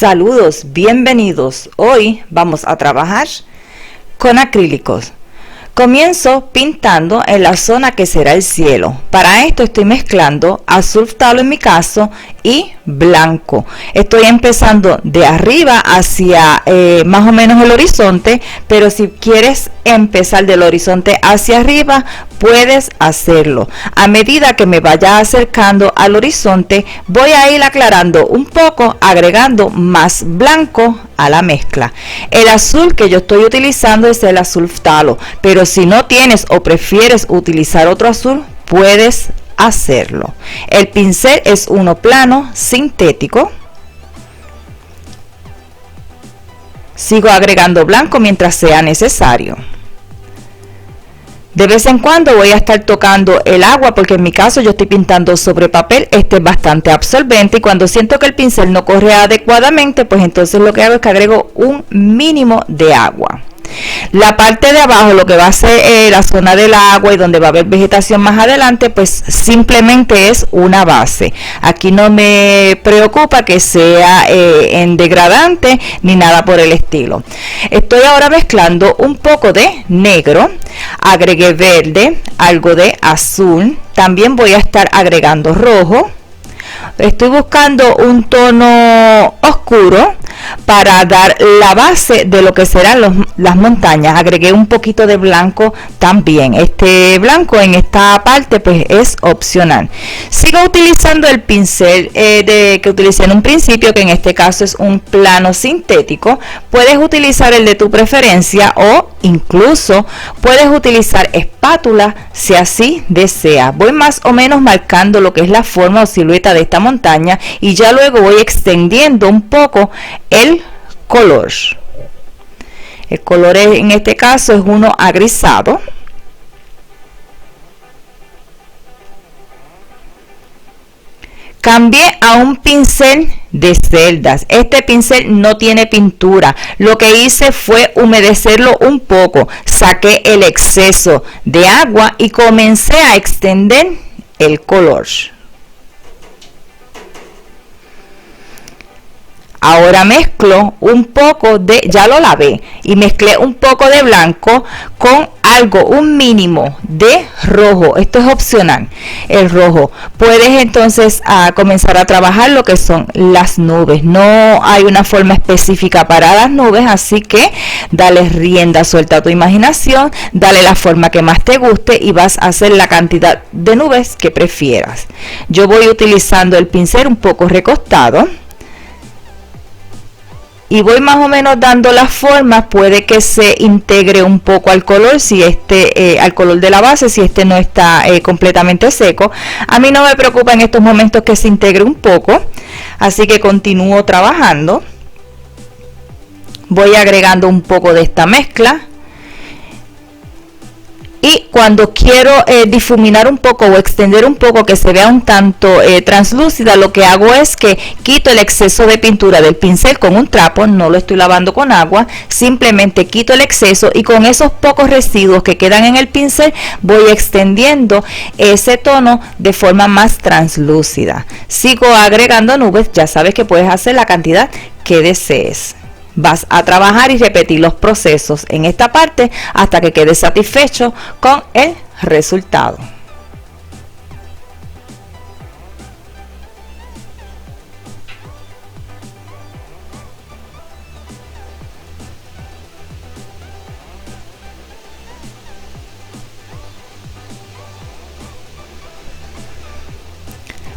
Saludos, bienvenidos. Hoy vamos a trabajar con acrílicos. Comienzo pintando en la zona que será el cielo. Para esto estoy mezclando azul phtalo en mi caso y blanco. Estoy empezando de arriba hacia más o menos el horizonte, pero si quieres empezar del horizonte hacia arriba, puedes hacerlo. A medida que me vaya acercando al horizonte, voy a ir aclarando un poco, agregando más blanco a la mezcla. El azul que yo estoy utilizando es el azul phtalo, pero si no tienes o prefieres utilizar otro azul, puedes hacerlo. El pincel es uno plano, sintético. Sigo agregando blanco mientras sea necesario. De vez en cuando voy a estar tocando el agua porque en mi caso yo estoy pintando sobre papel. Este es bastante absorbente y cuando siento que el pincel no corre adecuadamente, pues entonces lo que hago es que agrego un mínimo de agua. La parte de abajo, lo que va a ser la zona del agua y donde va a haber vegetación más adelante, pues simplemente es una base. Aquí no me preocupa que sea en degradante ni nada por el estilo. Estoy ahora mezclando un poco de negro, agregué verde, algo de azul, también voy a estar agregando rojo. Estoy buscando un tono oscuro para dar la base de lo que serán las montañas. Agregué un poquito de blanco también. Este blanco en esta parte pues es opcional. Sigo utilizando el pincel que utilicé en un principio, que en este caso es un plano sintético. Puedes utilizar el de tu preferencia o incluso puedes utilizar espátula si así deseas. Voy más o menos marcando lo que es la forma o silueta de esta montaña y ya luego voy extendiendo un poco el color. El color en este caso es uno agrisado. Cambié a un pincel de celdas. Este pincel no tiene pintura. Lo que hice fue humedecerlo un poco. Saqué el exceso de agua y comencé a extender el color. Ahora mezclo un poco de, ya lo lavé, y mezclé un poco de blanco con algo, un mínimo de rojo. Esto es opcional, el rojo. Puedes entonces comenzar a trabajar lo que son las nubes. No hay una forma específica para las nubes, así que dale rienda suelta a tu imaginación, dale la forma que más te guste y vas a hacer la cantidad de nubes que prefieras. Yo voy utilizando el pincel un poco recostado y voy más o menos dando las formas. Puede que se integre un poco al color, si al color de la base, si este no está completamente seco. A mí no me preocupa en estos momentos que se integre un poco, así que continúo trabajando. Voy agregando un poco de esta mezcla. Y cuando quiero difuminar un poco o extender un poco, que se vea un tanto translúcida, lo que hago es que quito el exceso de pintura del pincel con un trapo. No lo estoy lavando con agua, simplemente quito el exceso y con esos pocos residuos que quedan en el pincel voy extendiendo ese tono de forma más translúcida. Sigo agregando nubes. Ya sabes que puedes hacer la cantidad que desees. Vas a trabajar y repetir los procesos en esta parte hasta que quedes satisfecho con el resultado.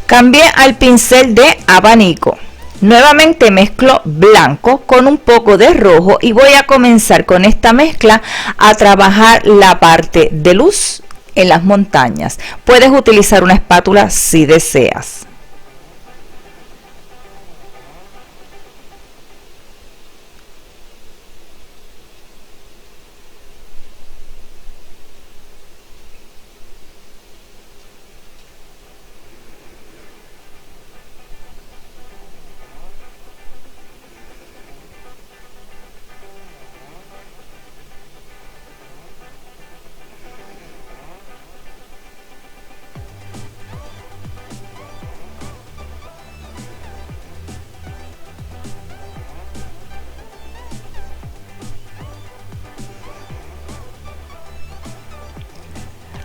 Cambié al pincel de abanico. Nuevamente mezclo blanco con un poco de rojo y voy a comenzar con esta mezcla a trabajar la parte de luz en las montañas. Puedes utilizar una espátula si deseas.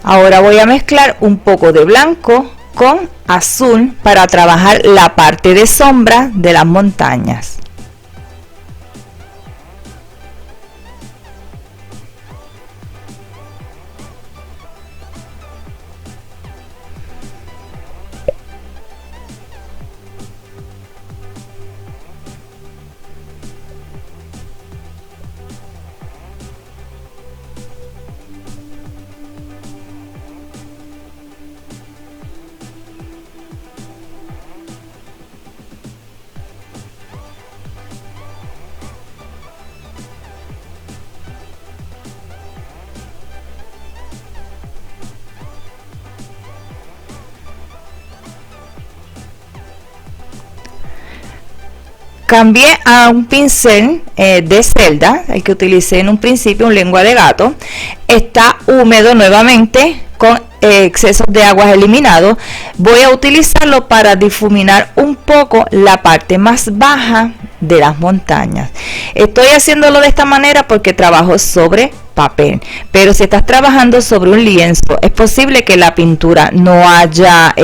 Ahora voy a mezclar un poco de blanco con azul para trabajar la parte de sombra de las montañas. Cambié a un pincel de celda, el que utilicé en un principio, un lengua de gato. Está húmedo nuevamente, con excesos de aguas eliminados. Voy a utilizarlo para difuminar un poco la parte más baja de las montañas. Estoy haciéndolo de esta manera porque trabajo sobre papel, pero si estás trabajando sobre un lienzo, es posible que la pintura no haya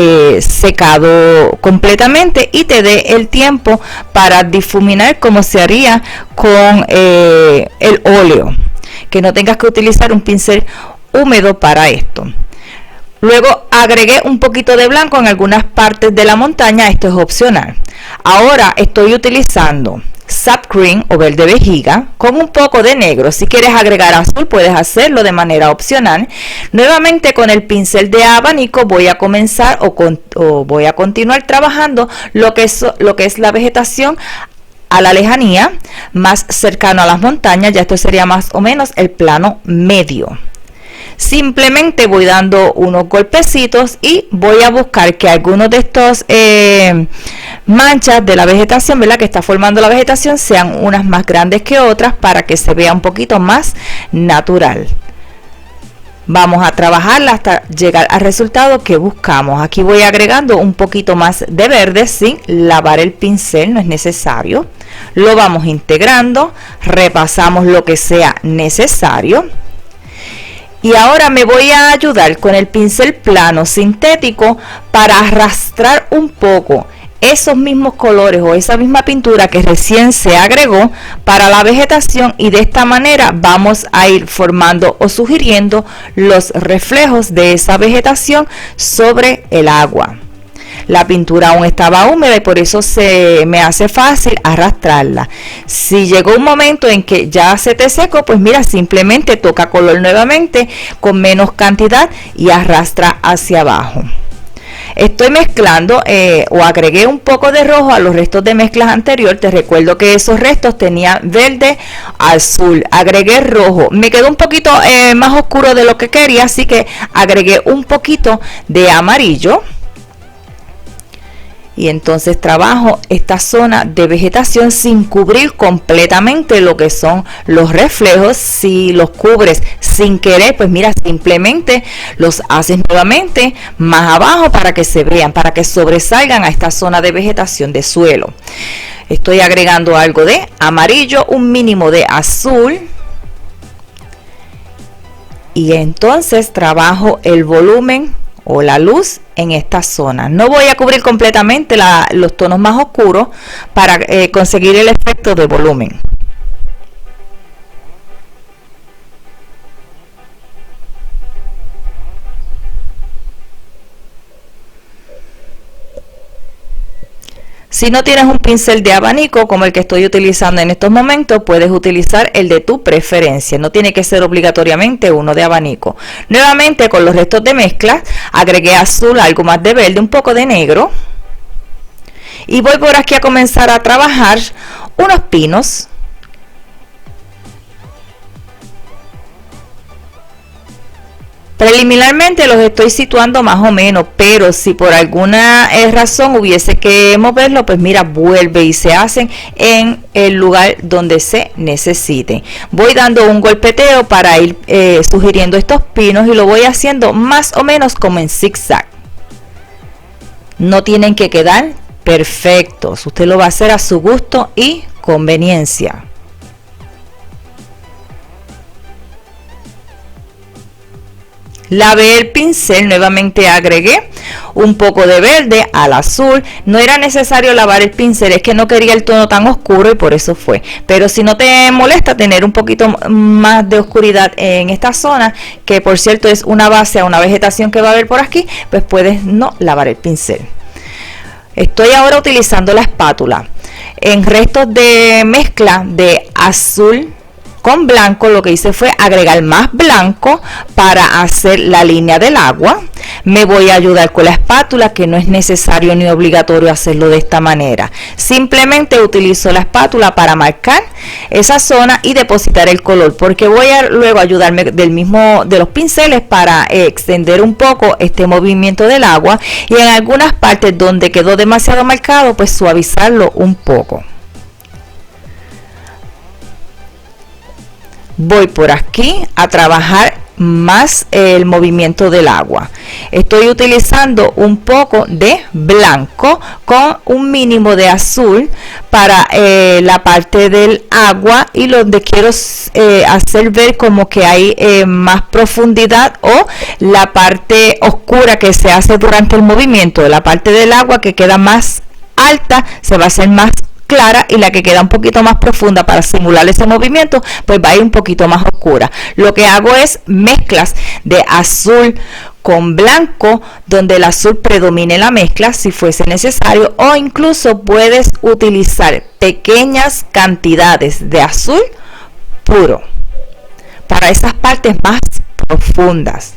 secado completamente y te dé el tiempo para difuminar como se haría con el óleo, que no tengas que utilizar un pincel húmedo para esto. Luego agregué un poquito de blanco en algunas partes de la montaña, esto es opcional. Ahora estoy utilizando sap green o verde vejiga con un poco de negro. Si quieres agregar azul puedes hacerlo de manera opcional. Nuevamente con el pincel de abanico voy a comenzar o voy a continuar trabajando lo que es la vegetación a la lejanía, más cercano a las montañas. Ya esto sería más o menos el plano medio. Simplemente voy dando unos golpecitos y voy a buscar que algunos de estos manchas de la vegetación, ¿verdad?, que está formando la vegetación, sean unas más grandes que otras para que se vea un poquito más natural. Vamos a trabajarla hasta llegar al resultado que buscamos. Aquí voy agregando un poquito más de verde sin lavar el pincel, no es necesario. Lo vamos integrando, repasamos lo que sea necesario. Y ahora me voy a ayudar con el pincel plano sintético para arrastrar un poco esos mismos colores o esa misma pintura que recién se agregó para la vegetación, y de esta manera vamos a ir formando o sugiriendo los reflejos de esa vegetación sobre el agua. La pintura aún estaba húmeda y por eso se me hace fácil arrastrarla. Si llegó un momento en que ya se te secó, pues mira, simplemente toca color nuevamente con menos cantidad y arrastra hacia abajo. Estoy mezclando o agregué un poco de rojo a los restos de mezclas anterior. Te recuerdo que esos restos tenían verde, azul. Agregué rojo. Me quedó un poquito más oscuro de lo que quería, así que agregué un poquito de amarillo. Y entonces trabajo esta zona de vegetación sin cubrir completamente lo que son los reflejos. Si los cubres sin querer, pues mira, simplemente los haces nuevamente más abajo para que se vean, para que sobresalgan a esta zona de vegetación de suelo. Estoy agregando algo de amarillo, un mínimo de azul. Y entonces trabajo el volumen o la luz en esta zona. No voy a cubrir completamente los tonos más oscuros para conseguir el efecto de volumen. Si no tienes un pincel de abanico como el que estoy utilizando en estos momentos, puedes utilizar el de tu preferencia. No tiene que ser obligatoriamente uno de abanico. Nuevamente con los restos de mezcla agregué azul, algo más de verde, un poco de negro. Y voy por aquí a comenzar a trabajar unos pinos. Preliminarmente los estoy situando más o menos, pero si por alguna razón hubiese que moverlo, pues mira, vuelve y se hacen en el lugar donde se necesite. Voy dando un golpeteo para ir sugiriendo estos pinos y lo voy haciendo más o menos como en zigzag. No tienen que quedar perfectos, usted lo va a hacer a su gusto y conveniencia. Lavé el pincel, nuevamente agregué un poco de verde al azul. No era necesario lavar el pincel, es que no quería el tono tan oscuro y por eso fue. Pero si no te molesta tener un poquito más de oscuridad en esta zona, que por cierto es una base a una vegetación que va a haber por aquí, pues puedes no lavar el pincel. Estoy ahora utilizando la espátula. En restos de mezcla de azul con blanco, lo que hice fue agregar más blanco para hacer la línea del agua. Me voy a ayudar con la espátula, que no es necesario ni obligatorio hacerlo de esta manera. Simplemente utilizo la espátula para marcar esa zona y depositar el color, porque voy a luego ayudarme de los pinceles para extender un poco este movimiento del agua, y en algunas partes donde quedó demasiado marcado, pues suavizarlo un poco. Voy por aquí a trabajar más el movimiento del agua. Estoy utilizando un poco de blanco con un mínimo de azul para la parte del agua, y donde quiero hacer ver como que hay más profundidad, o la parte oscura que se hace durante el movimiento de la parte del agua que queda más alta se va a hacer más clara, y la que queda un poquito más profunda para simular ese movimiento pues va a ir un poquito más oscura. Lo que hago es mezclas de azul con blanco, donde el azul predomine la mezcla si fuese necesario, o incluso puedes utilizar pequeñas cantidades de azul puro para esas partes más profundas.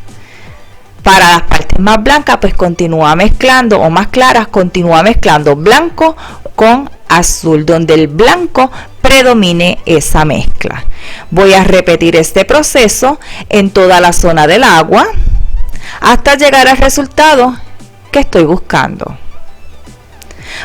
Para las partes más blancas pues continúa mezclando, o más claras, continúa mezclando blanco con azul, donde el blanco predomine esa mezcla. Voy a repetir este proceso en toda la zona del agua hasta llegar al resultado que estoy buscando.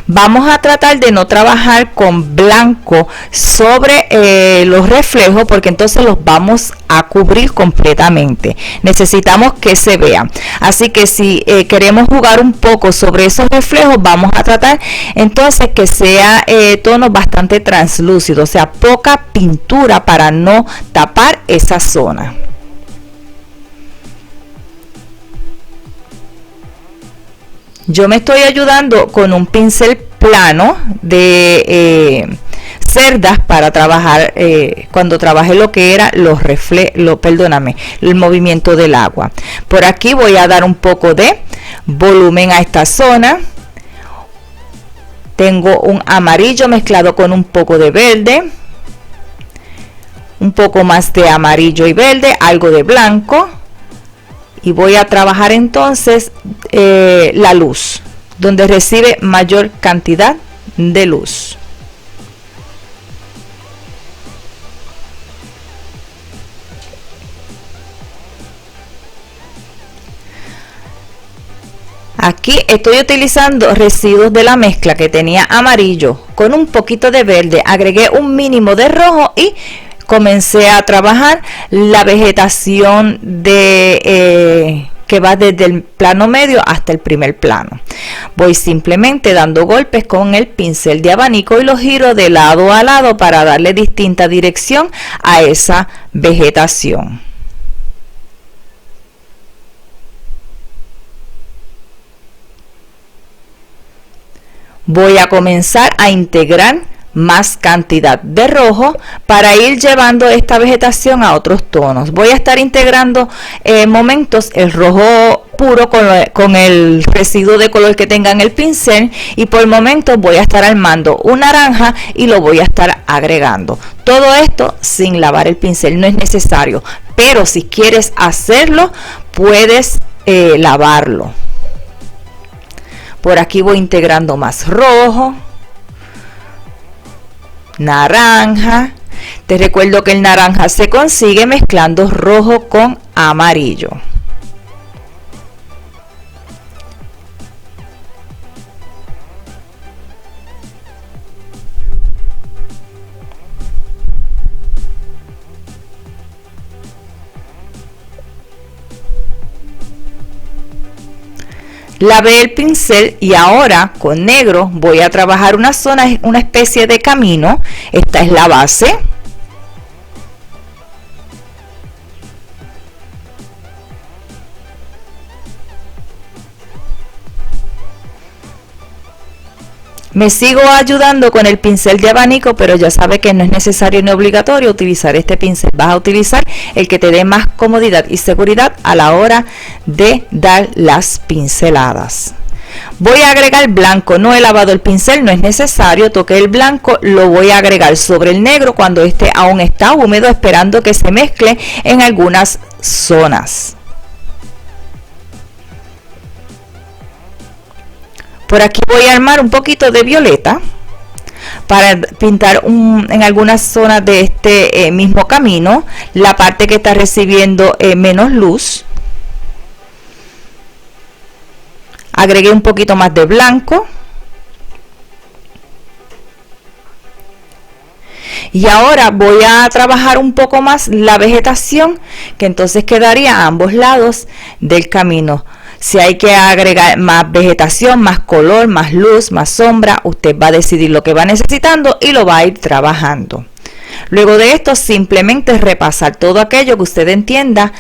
Vamos a tratar de no trabajar con blanco sobre los reflejos, porque entonces los vamos a cubrir completamente. Necesitamos que se vean. Así que si queremos jugar un poco sobre esos reflejos, vamos a tratar entonces que sea tonos bastante translúcidos, o sea, poca pintura para no tapar esa zona. Yo me estoy ayudando con un pincel plano de cerdas para trabajar cuando trabajé lo que era el movimiento del agua. Por aquí voy a dar un poco de volumen a esta zona. Tengo un amarillo mezclado con un poco de verde, un poco más de amarillo y verde, algo de blanco. Y voy a trabajar entonces la luz, donde recibe mayor cantidad de luz. Aquí estoy utilizando residuos de la mezcla que tenía amarillo con un poquito de verde. Agregué un mínimo de rojo y comencé a trabajar la vegetación que va desde el plano medio hasta el primer plano. Voy simplemente dando golpes con el pincel de abanico y lo giro de lado a lado para darle distinta dirección a esa vegetación. Voy a comenzar a integrar más cantidad de rojo para ir llevando esta vegetación a otros tonos. Voy a estar integrando momentos el rojo puro con el residuo de color que tenga en el pincel, y por momentos voy a estar armando un naranja y lo voy a estar agregando. Todo esto sin lavar el pincel, no es necesario, pero si quieres hacerlo puedes lavarlo. Por aquí voy integrando más rojo, naranja. Te recuerdo que el naranja se consigue mezclando rojo con amarillo. Lavé el pincel y ahora con negro voy a trabajar una zona, una especie de camino. Esta es la base. Me sigo ayudando con el pincel de abanico, pero ya sabe que no es necesario ni obligatorio utilizar este pincel. Vas a utilizar el que te dé más comodidad y seguridad a la hora de dar las pinceladas. Voy a agregar blanco, no he lavado el pincel, no es necesario. Toqué el blanco, lo voy a agregar sobre el negro cuando este aún está húmedo, esperando que se mezcle en algunas zonas. Por aquí voy a armar un poquito de violeta para pintar en algunas zonas de este mismo camino, la parte que está recibiendo menos luz. Agregué un poquito más de blanco. Y ahora voy a trabajar un poco más la vegetación, que entonces quedaría a ambos lados del camino. Si hay que agregar más vegetación, más color, más luz, más sombra, usted va a decidir lo que va necesitando y lo va a ir trabajando. Luego de esto, simplemente repasar todo aquello que usted entienda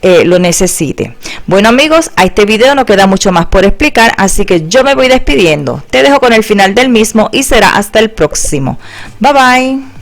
lo necesite. Bueno amigos, a este video no queda mucho más por explicar, así que yo me voy despidiendo. Te dejo con el final del mismo y será hasta el próximo. Bye bye.